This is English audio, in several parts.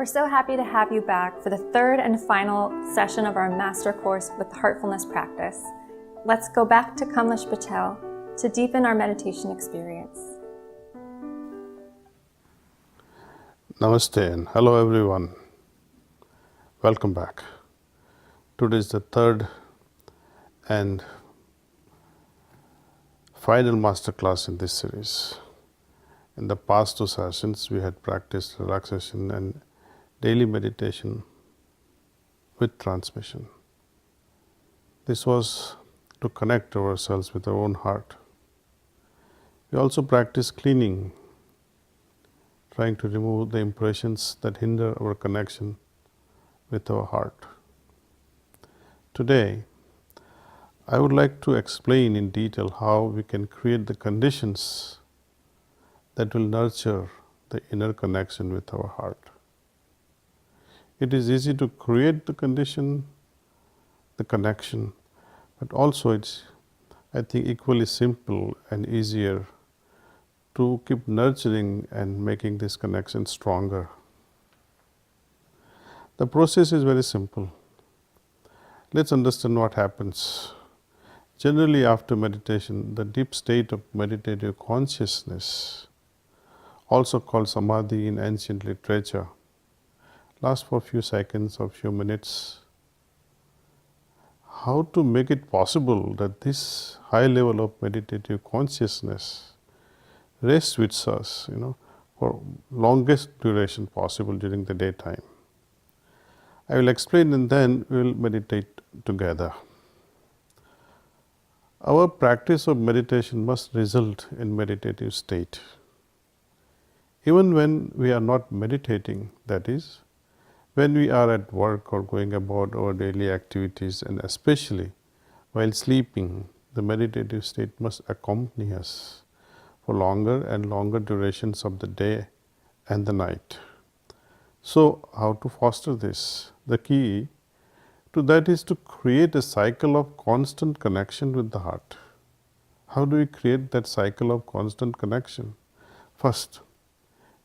We're so happy to have you back for the third and final session of our master course with the Heartfulness practice. Let's go back to Kamlesh Patel to deepen our meditation experience. Namaste and hello everyone. Welcome back. Today is the third and final masterclass in this series. In the past two sessions, we had practiced relaxation and daily meditation with transmission. This was to connect ourselves with our own heart. We also practiced cleaning, trying to remove the impressions that hinder our connection with our heart. Today, I would like to explain in detail how we can create the conditions that will nurture the inner connection with our heart. It is easy to create the condition, the connection, but also it's, I think, equally simple and easier to keep nurturing and making this connection stronger. The process is very simple. Let's understand what happens. Generally, after meditation, the deep state of meditative consciousness, also called samadhi in ancient literature, lasts for a few seconds or few minutes. How to make it possible that this high level of meditative consciousness rests with us, for longest duration possible during the daytime. I will explain and then we will meditate together. Our practice of meditation must result in meditative state. Even when we are not meditating, that is, when we are at work or going about our daily activities, and especially while sleeping, the meditative state must accompany us for longer and longer durations of the day and the night. So, how to foster this? The key to that is to create a cycle of constant connection with the heart. How do we create that cycle of constant connection? First,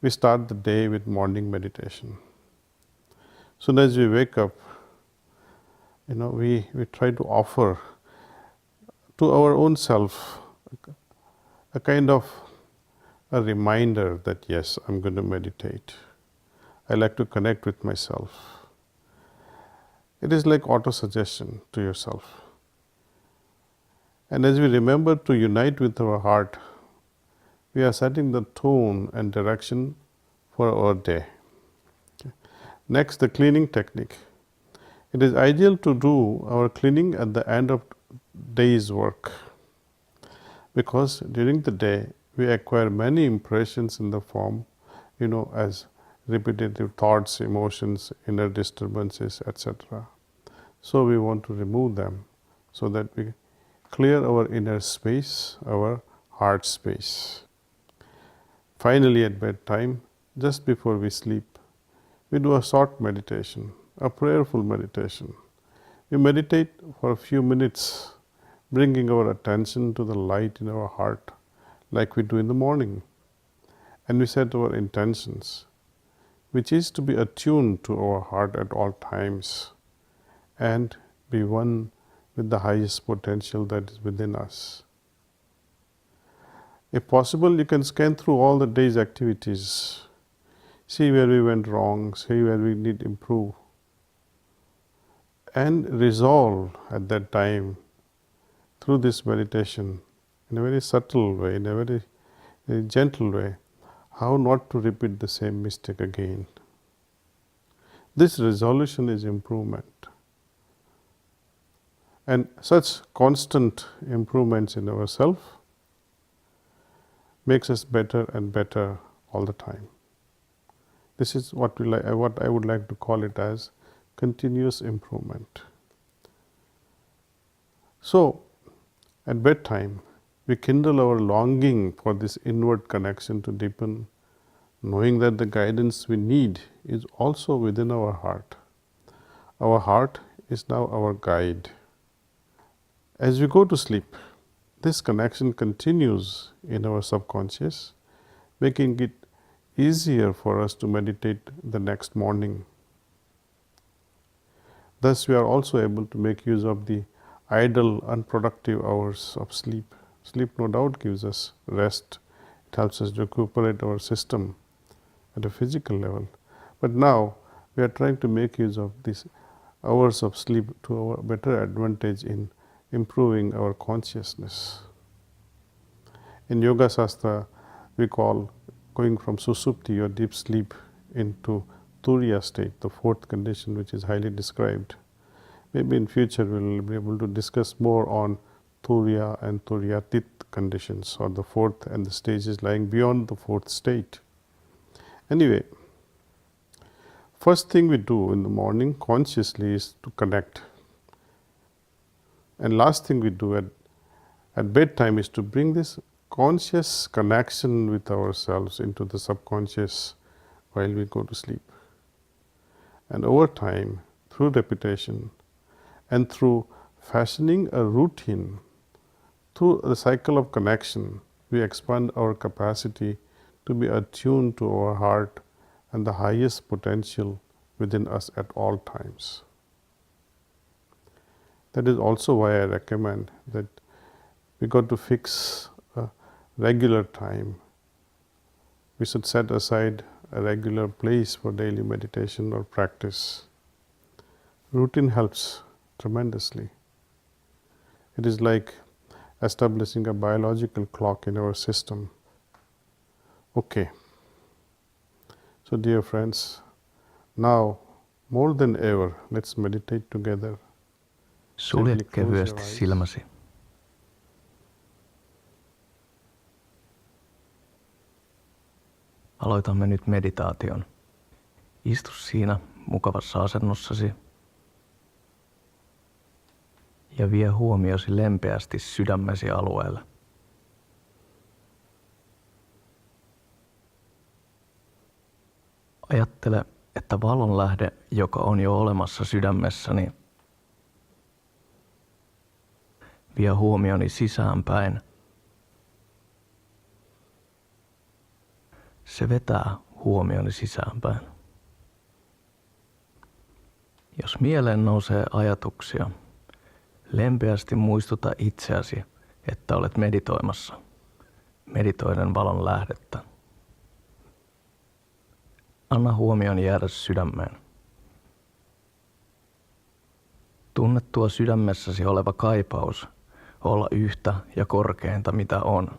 we start the day with morning meditation. Soon as we wake up, we try to offer to our own self a kind of a reminder that yes, I'm going to meditate. I like to connect with myself. It is like auto-suggestion to yourself. And as we remember to unite with our heart, we are setting the tone and direction for our day. Okay. Next, the cleaning technique. It is ideal to do our cleaning at the end of day's work, because during the day we acquire many impressions in the form, as repetitive thoughts, emotions, inner disturbances, etc. So we want to remove them so that we clear our inner space, our heart space. Finally, at bedtime, just before we sleep, we do a short meditation, a prayerful meditation. We meditate for a few minutes, bringing our attention to the light in our heart like we do in the morning. And we set our intentions, which is to be attuned to our heart at all times and be one with the highest potential that is within us. If possible, you can scan through all the day's activities, see where we went wrong, see where we need to improve, and resolve at that time through this meditation in a very subtle way, in a very gentle way, how not to repeat the same mistake again. This resolution is improvement. And such constant improvements in ourselves makes us better and better all the time. This is what I would like to call it as continuous improvement. So, at bedtime, we kindle our longing for this inward connection to deepen, knowing that the guidance we need is also within our heart. Our heart is now our guide. As we go to sleep, this connection continues in our subconscious, making it easier for us to meditate the next morning. Thus, we are also able to make use of the idle, unproductive hours of sleep. Sleep, no doubt, gives us rest. It helps us recuperate our system at a physical level. But now, we are trying to make use of these hours of sleep to our better advantage in improving our consciousness. In Yoga Shastra, we call going from susupti or deep sleep into turiya state, the fourth condition which is highly described. Maybe in future we will be able to discuss more on turiya and turiyatit conditions, or the fourth and the stages lying beyond the fourth state. Anyway, first thing we do in the morning consciously is to connect. And last thing we do at bedtime is to bring this conscious connection with ourselves into the subconscious while we go to sleep. And over time, through repetition and through fashioning a routine, through the cycle of connection, we expand our capacity to be attuned to our heart and the highest potential within us at all times. That is also why I recommend that we got to fix a regular time. We should set aside a regular place for daily meditation or practice. Routine helps tremendously. It is like establishing a biological clock in our system. Okay. So dear friends, now more than ever, let's meditate together. Sulje kevyesti silmäsi. Aloitamme nyt meditaation. Istu siinä mukavassa asennossasi ja vie huomiosi lempeästi sydämesi alueelle. Ajattele, että valonlähde, joka on jo olemassa sydämessäni, vie huomioni sisäänpäin. Se vetää huomioni sisäänpäin. Jos mieleen nousee ajatuksia, lempeästi muistuta itseäsi, että olet meditoimassa, meditoiden valon lähdettä. Anna huomion jäädä sydämeen. Tunne tuo sydämessäsi oleva kaipaus olla yhtä ja korkeinta mitä on.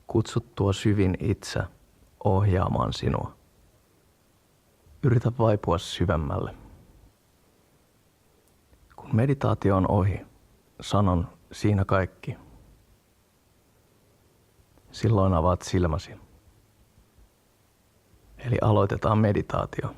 Kutsu tuo syvin itse ohjaamaan sinua. Yritä vaipua syvemmälle. Kun meditaatio on ohi, sanon siinä kaikki. Silloin avaat silmäsi. Eli aloitetaan meditaatio.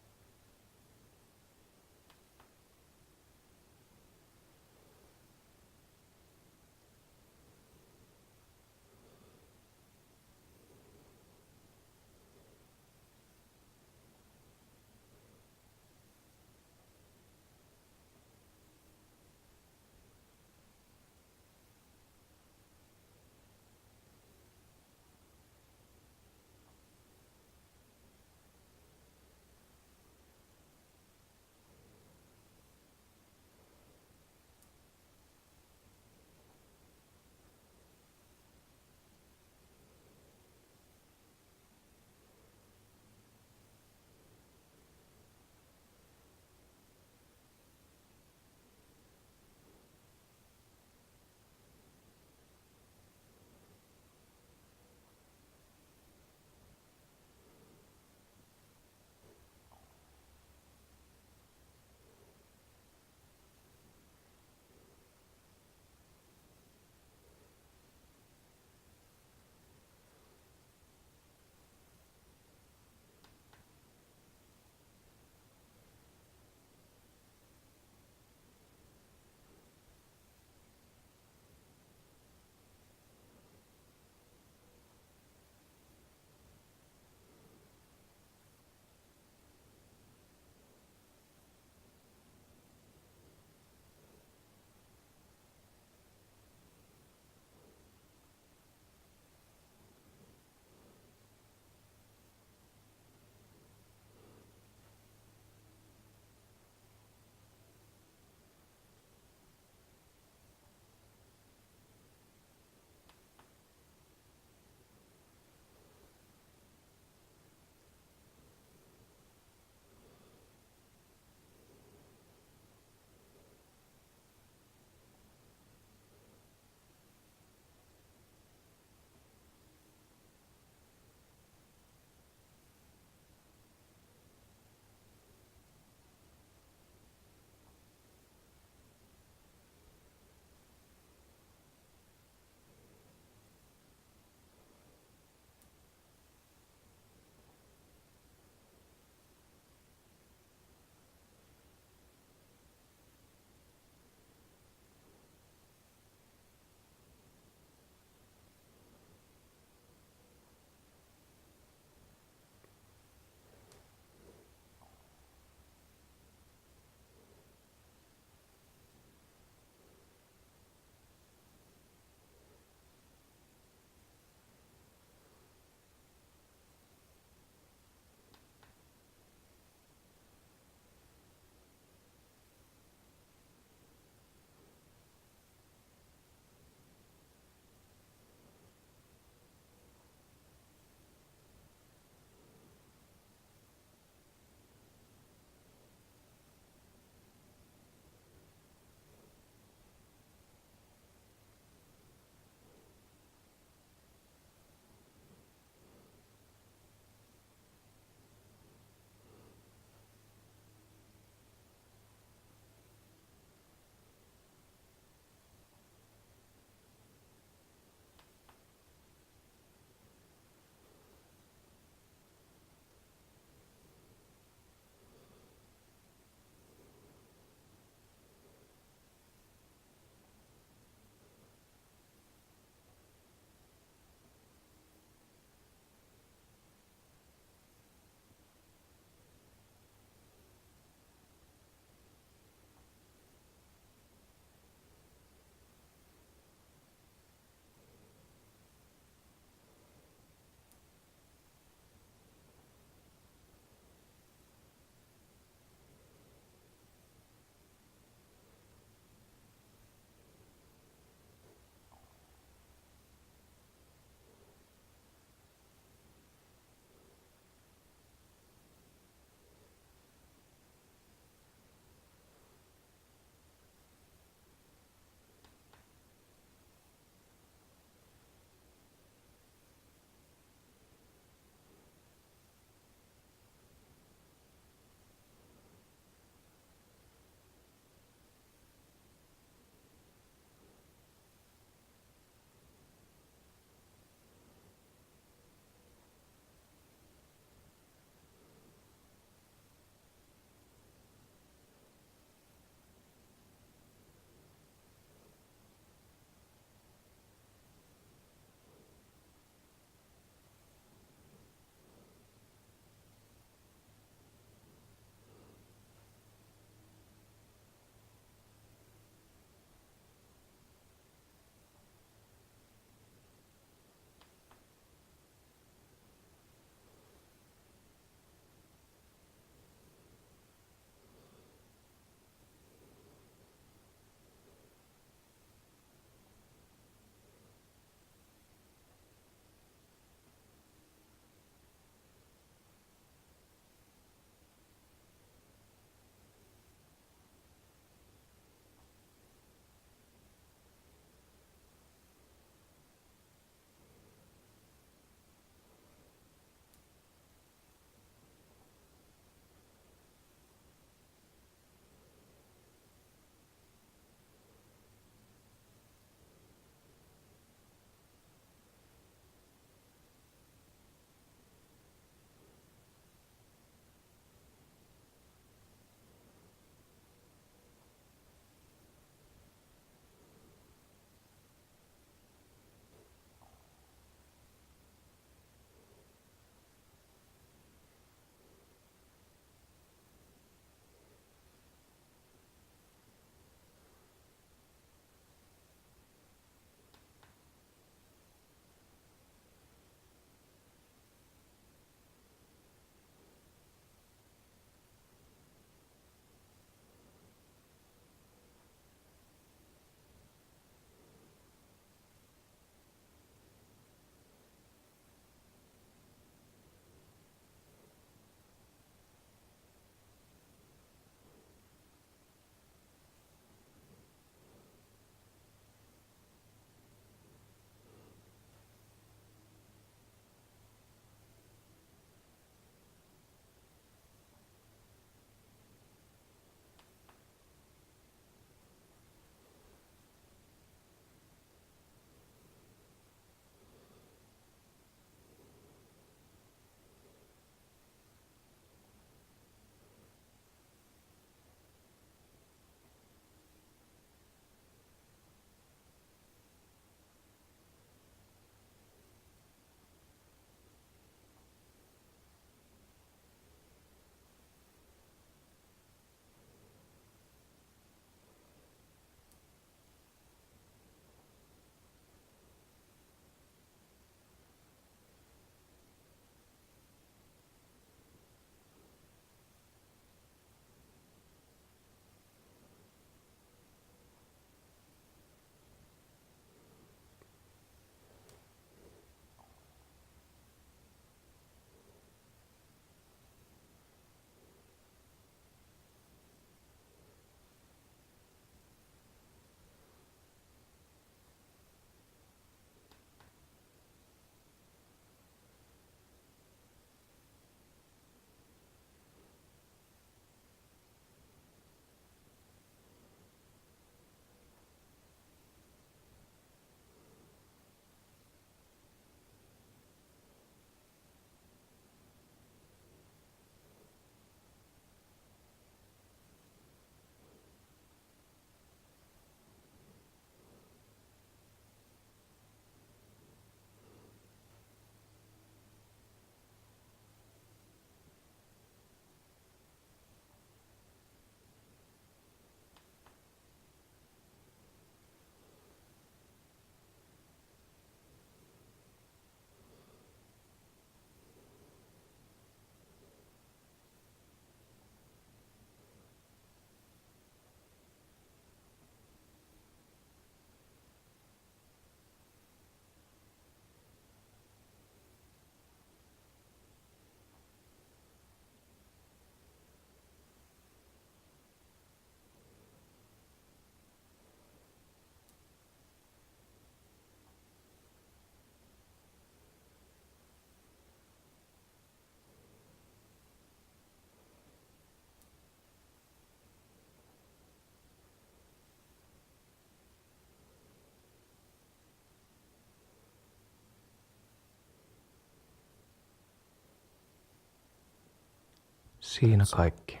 Siinä kaikki.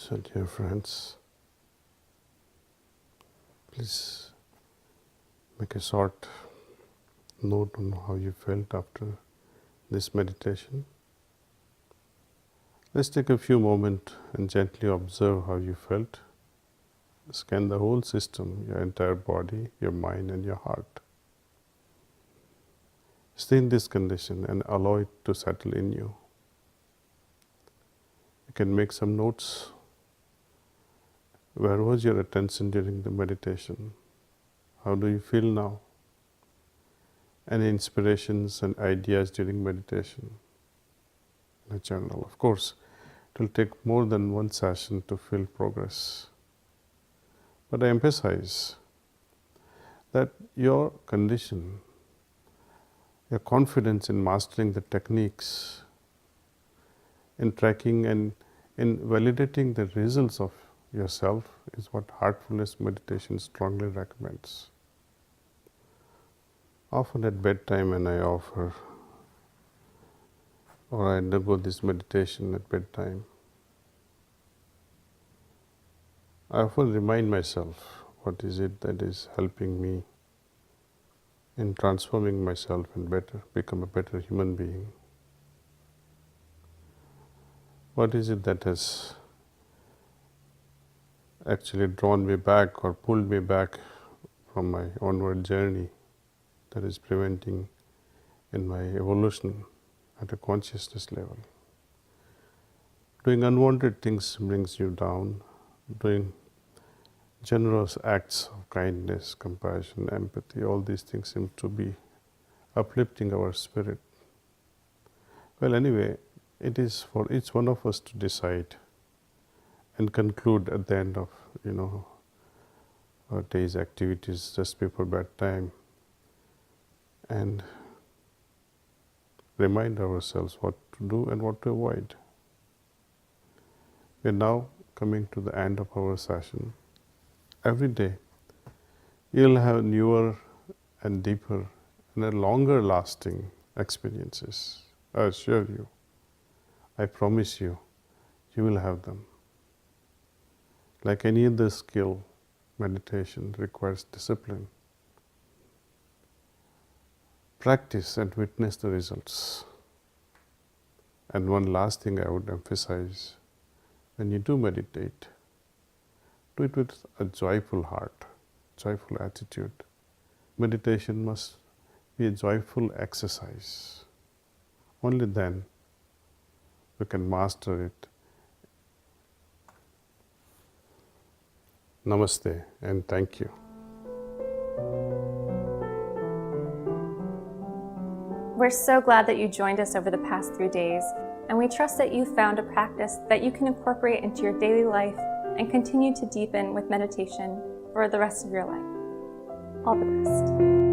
So, dear friends, please make a short note on how you felt after this meditation. Let's take a few moments and gently observe how you felt. Scan the whole system, your entire body, your mind and your heart. Stay in this condition and allow it to settle in you. You can make some notes. Where was your attention during the meditation? How do you feel now? Any inspirations and ideas during meditation? In a journal. Of course, it will take more than one session to feel progress. But I emphasize that your condition, your confidence in mastering the techniques, in tracking and in validating the results of yourself is what Heartfulness meditation strongly recommends. Often at bedtime when I offer or I undergo this meditation at bedtime, I often remind myself what is it that is helping me in transforming myself and become a better human being. What is it that has actually drawn me back or pulled me back from my onward journey that is preventing in my evolution at a consciousness level. Doing unwanted things brings you down. Doing generous acts of kindness, compassion, empathy, all these things seem to be uplifting our spirit. Well, anyway, it is for each one of us to decide and conclude at the end of our day's activities just before bedtime and remind ourselves what to do and what to avoid. We are now coming to the end of our session. Every day you'll have newer and deeper and longer lasting experiences. I assure you, I promise you, you will have them. Like any other skill, meditation requires discipline. Practice and witness the results. And one last thing I would emphasize, when you do meditate, do it with a joyful heart, joyful attitude. Meditation must be a joyful exercise. Only then we can master it. Namaste and thank you. We're so glad that you joined us over the past 3 days, and we trust that you found a practice that you can incorporate into your daily life and continue to deepen with meditation for the rest of your life. All the best.